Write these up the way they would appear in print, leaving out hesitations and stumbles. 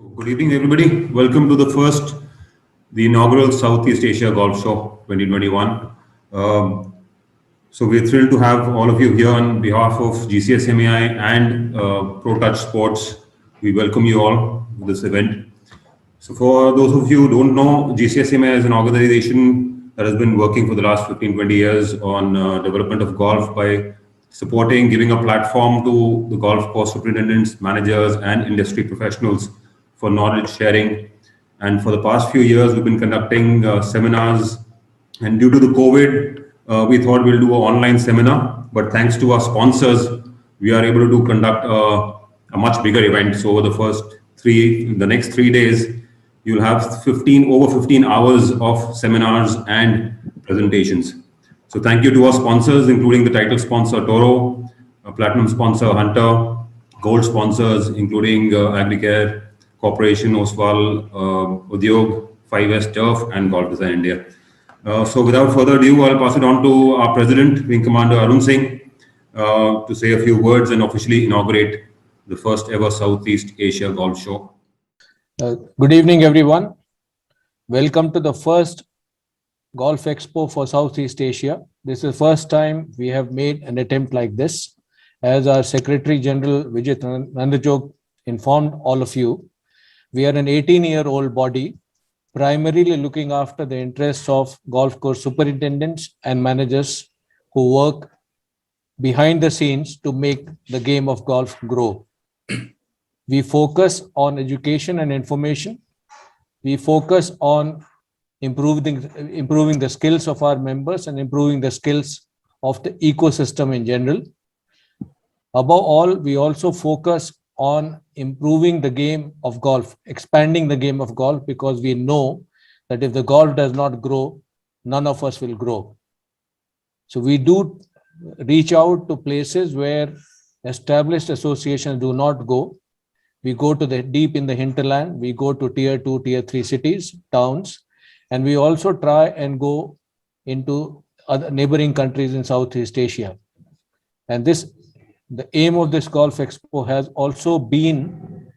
Good evening, everybody. Welcome to the inaugural Southeast Asia Golf Show 2021. Um, we're thrilled to have all of you here on behalf of GCSMAI and Pro Touch Sports. We welcome you all to this event. So, for those of you who don't know, GCSMAI is an organization that has been working for the last 15, 20 years on development of golf by supporting, giving a platform to the golf course superintendents, managers, and industry professionals for knowledge sharing. And for the past few years, we've been conducting seminars. And due to the COVID, we thought we'll do an online seminar. But thanks to our sponsors, we are able to conduct a much bigger event. So over the next 3 days, you'll have over 15 hours of seminars and presentations. So thank you to our sponsors, including the title sponsor Toro, platinum sponsor Hunter, gold sponsors including Agricare Corporation, Oswal, Udyog, 5S Turf, and Golf Design India. So without further ado, I'll pass it on to our President, Wing Commander Arun Singh, to say a few words and officially inaugurate the first ever Southeast Asia Golf Show. Good evening, everyone. Welcome to the first Golf Expo for Southeast Asia. This is the first time we have made an attempt like this. As our Secretary General Vijay Nandajog informed all of you, we are an 18-year-old body primarily looking after the interests of golf course superintendents and managers who work behind the scenes to make the game of golf grow. We focus on education and information. We focus on improving the skills of our members and improving the skills of the ecosystem in general. Above all, we also focus on improving the game of golf, expanding the game of golf, because we know that if the golf does not grow, none of us will grow. So we do reach out to places where established associations do not go. We go to the deep in the hinterland. We go to tier 2, tier 3 cities, towns, and we also try and go into other neighboring countries in Southeast Asia. And the aim of this Golf Expo has also been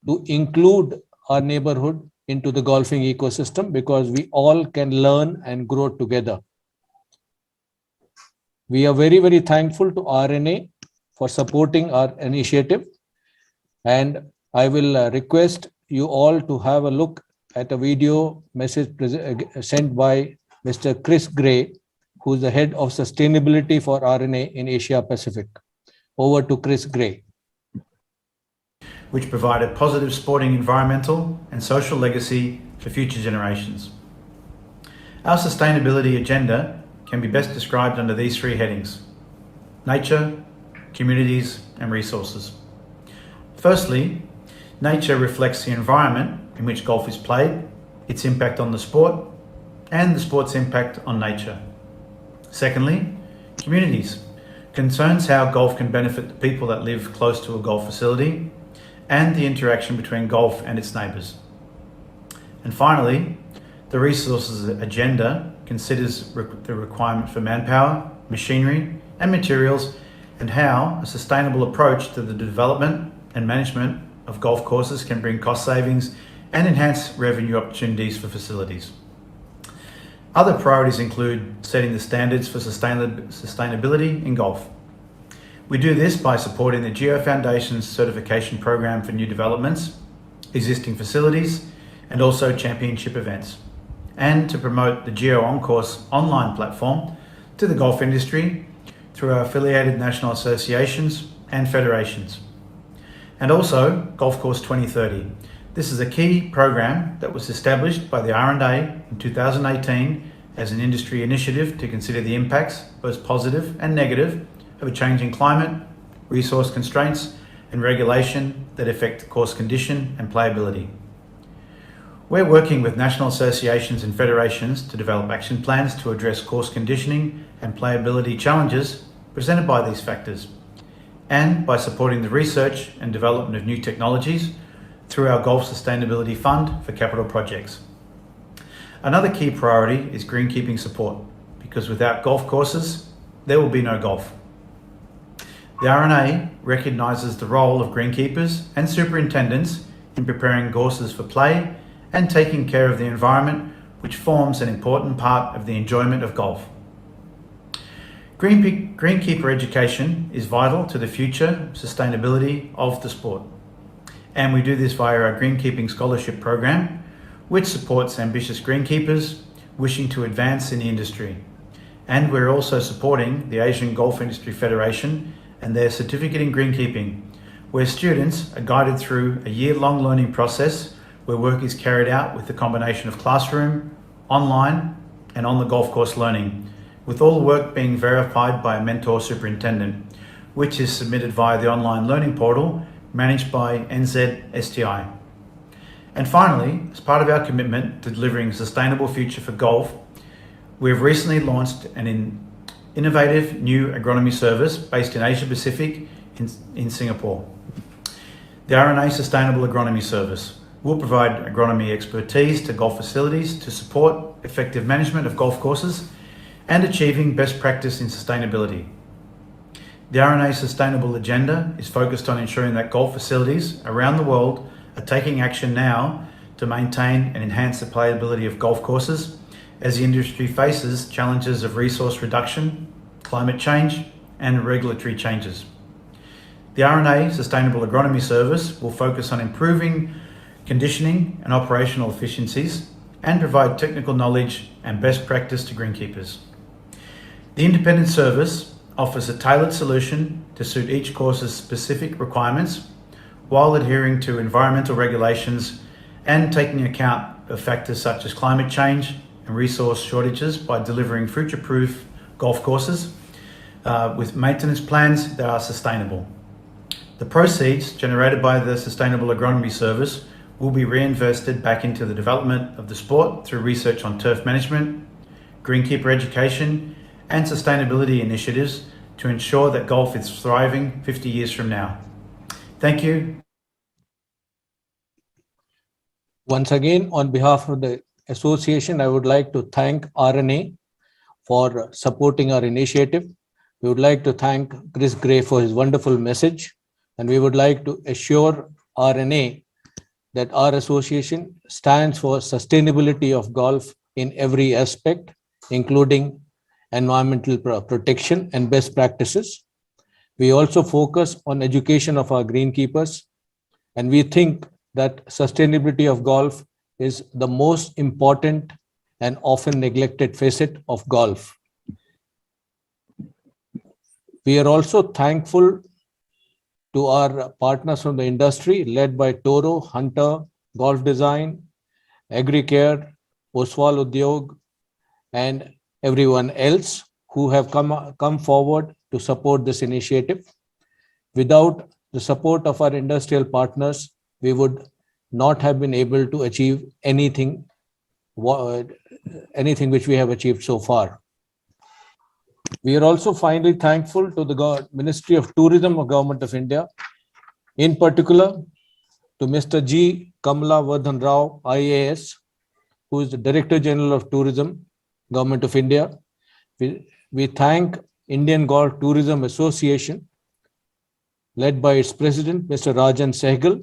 to include our neighborhood into the golfing ecosystem, because we all can learn and grow together. We are very, very thankful to RNA for supporting our initiative. And I will request you all to have a look at a video message sent by Mr. Chris Gray, who is the head of sustainability for RNA in Asia Pacific. Over to Chris Gray. Which provide a positive sporting, environmental and social legacy for future generations. Our sustainability agenda can be best described under these three headings: nature, communities and resources. Firstly, nature reflects the environment in which golf is played, its impact on the sport, and the sport's impact on nature. Secondly, communities concerns how golf can benefit the people that live close to a golf facility and the interaction between golf and its neighbours. And finally, the resources agenda considers the requirement for manpower, machinery and materials, and how a sustainable approach to the development and management of golf courses can bring cost savings and enhance revenue opportunities for facilities. Other priorities include setting the standards for sustainability in golf. We do this by supporting the Geo Foundation's certification program for new developments, existing facilities, and also championship events, and to promote the Geo On-Course online platform to the golf industry through our affiliated national associations and federations. And also Golf Course 2030. This is a key program that was established by the R&A in 2018 as an industry initiative to consider the impacts, both positive and negative, of a changing climate, resource constraints and regulation that affect course condition and playability. We're working with national associations and federations to develop action plans to address course conditioning and playability challenges presented by these factors, and by supporting the research and development of new technologies through our Golf Sustainability Fund for capital projects. Another key priority is greenkeeping support, because without golf courses, there will be no golf. The R&A recognises the role of greenkeepers and superintendents in preparing courses for play and taking care of the environment, which forms an important part of the enjoyment of golf. Greenkeeper education is vital to the future sustainability of the sport. And we do this via our Greenkeeping Scholarship Program, which supports ambitious greenkeepers wishing to advance in the industry. And we're also supporting the Asian Golf Industry Federation and their Certificate in Greenkeeping, where students are guided through a year-long learning process where work is carried out with a combination of classroom, online, and on the golf course learning, with all the work being verified by a mentor superintendent, which is submitted via the online learning portal managed by NZSTI. And finally, as part of our commitment to delivering a sustainable future for golf, we have recently launched an innovative new agronomy service based in Asia Pacific in Singapore. The RNA Sustainable Agronomy Service will provide agronomy expertise to golf facilities to support effective management of golf courses and achieving best practice in sustainability. The RNA Sustainable Agenda is focused on ensuring that golf facilities around the world are taking action now to maintain and enhance the playability of golf courses as the industry faces challenges of resource reduction, climate change, and regulatory changes. The RNA Sustainable Agronomy Service will focus on improving conditioning and operational efficiencies and provide technical knowledge and best practice to greenkeepers. The independent service offers a tailored solution to suit each course's specific requirements while adhering to environmental regulations and taking account of factors such as climate change and resource shortages by delivering future-proof golf courses with maintenance plans that are sustainable. The proceeds generated by the Sustainable Agronomy Service will be reinvested back into the development of the sport through research on turf management, greenkeeper education, and sustainability initiatives to ensure that golf is thriving 50 years from now. Thank you. Once again, on behalf of the association, I would like to thank RNA for supporting our initiative. We would like to thank Chris Gray for his wonderful message, and we would like to assure RNA that our association stands for sustainability of golf in every aspect, including environmental protection and best practices. We also focus on education of our greenkeepers, and we think that sustainability of golf is the most important and often neglected facet of golf. We are also thankful to our partners from the industry led by Toro, Hunter, Golf Design, AgriCare, Oswal Udyog, and everyone else who have come forward to support this initiative. Without the support of our industrial partners, we would not have been able to achieve anything which we have achieved so far. We are also finally thankful to the Ministry of Tourism of Government of India, in particular to Mr. G. Kamala Vardhan Rao, IAS, who is the Director General of Tourism, Government of India. We thank Indian Golf Tourism Association, led by its president, Mr. Rajan Sehgal,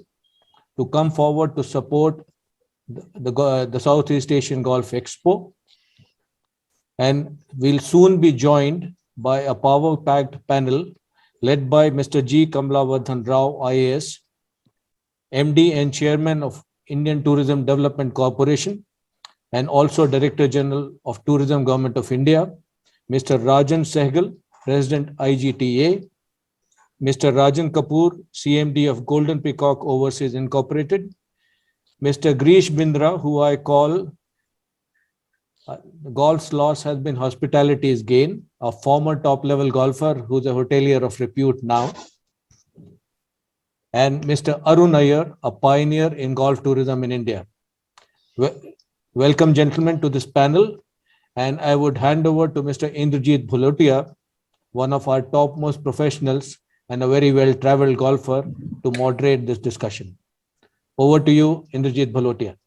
to come forward to support the Southeast Asian Golf Expo. And we'll soon be joined by a power-packed panel led by Mr. G. Kamala Vardhan Rao, IAS, MD and Chairman of Indian Tourism Development Corporation, and also Director General of Tourism, Government of India, Mr. Rajan Sehgal, President, IGTA, Mr. Rajan Kapoor, CMD of Golden Peacock Overseas Incorporated, Mr. Grish Bindra, who I call golf's loss has been hospitality's gain, a former top-level golfer who's a hotelier of repute now, and Mr. Arun Iyer, a pioneer in golf tourism in India. Welcome, gentlemen, to this panel, and I would hand over to Mr. Indrajit Bholotia, one of our topmost professionals and a very well-traveled golfer, to moderate this discussion. Over to you, Indrajit Bholotia.